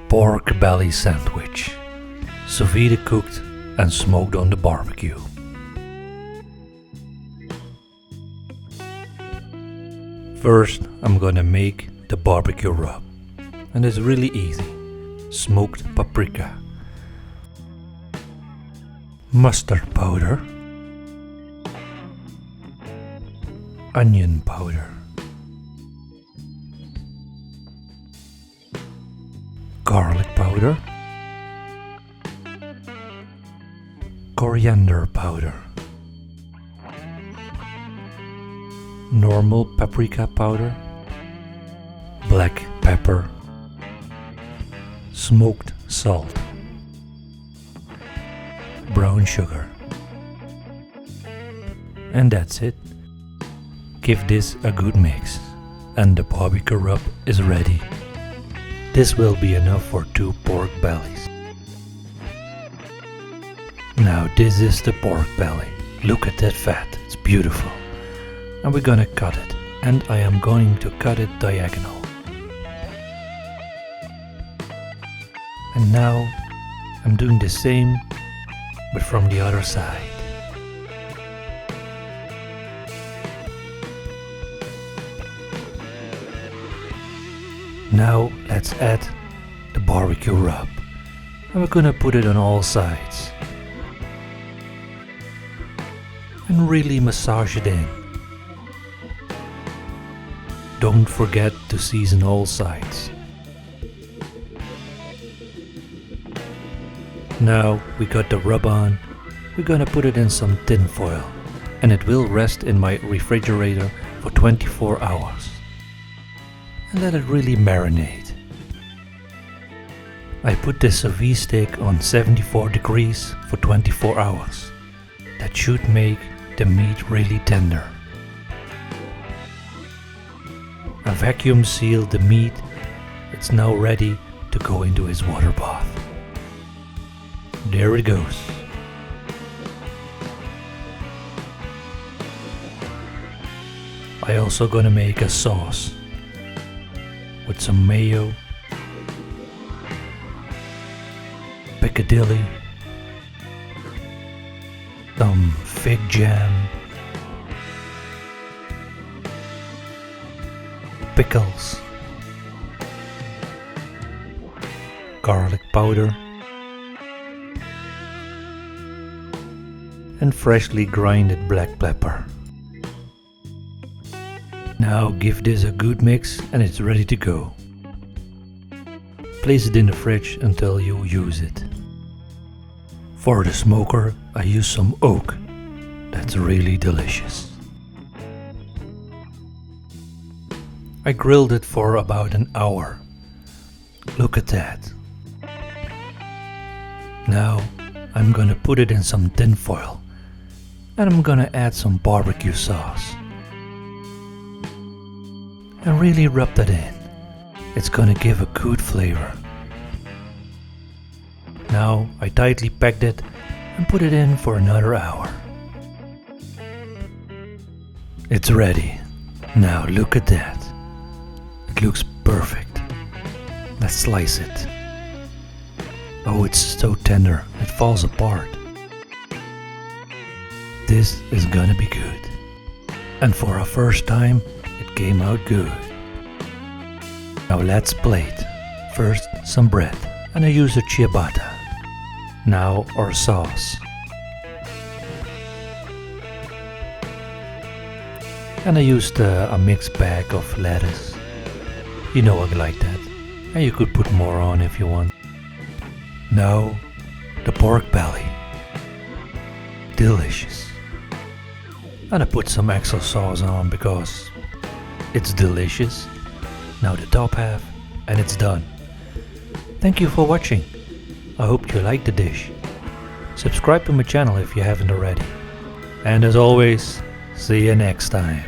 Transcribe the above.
Pork belly sandwich, sous vide cooked and smoked on the barbecue. First, I'm gonna make the barbecue rub, and it's really easy. Smoked paprika, mustard powder, onion powder, garlic powder, coriander powder, normal paprika powder, black pepper, smoked salt, brown sugar. And that's it. Give this a good mix and the barbecue rub is ready. This will be enough for 2 pork bellies. Now this is the pork belly. Look at that fat, it's beautiful. And we're gonna cut it, and I am going to cut it diagonal. And now I'm doing the same, but from the other side. Now let's add the barbecue rub, and we're gonna put it on all sides and really massage it in. Don't forget to season all sides. Now we got the rub on, we're gonna put it in some tin foil, and it will rest in my refrigerator for 24 hours. And let it really marinate. I put the sous vide stick on 74 degrees for 24 hours. That should make the meat really tender. I vacuum sealed the meat. It's now ready to go into its water bath. There it goes. I also gonna make a sauce with some mayo, Piccadilly, some fig jam, pickles, garlic powder, and freshly grinded black pepper. Now give this a good mix and it's ready to go. Place it in the fridge until you use it. For the smoker, I use some oak. That's really delicious. I grilled it for about an hour. Look at that. Now I'm gonna put it in some tin foil and I'm gonna add some barbecue sauce. And really rub that in. It's gonna give a good flavor. Now I tightly packed it and put it in for another hour. It's ready. Now look at that. It looks perfect. Let's slice it. Oh, it's so tender, it falls apart. This is gonna be good. And for our first time, it came out good. Now let's plate. First some bread, and I use a ciabatta. Now our sauce. And I used a mixed bag of lettuce. You know I like that. And you could put more on if you want. Now the pork belly. Delicious. And I put some extra sauce on because it's delicious. Now the top half, and it's done. Thank you for watching. I hope you liked the dish. Subscribe to my channel if you haven't already. And as always, see you next time.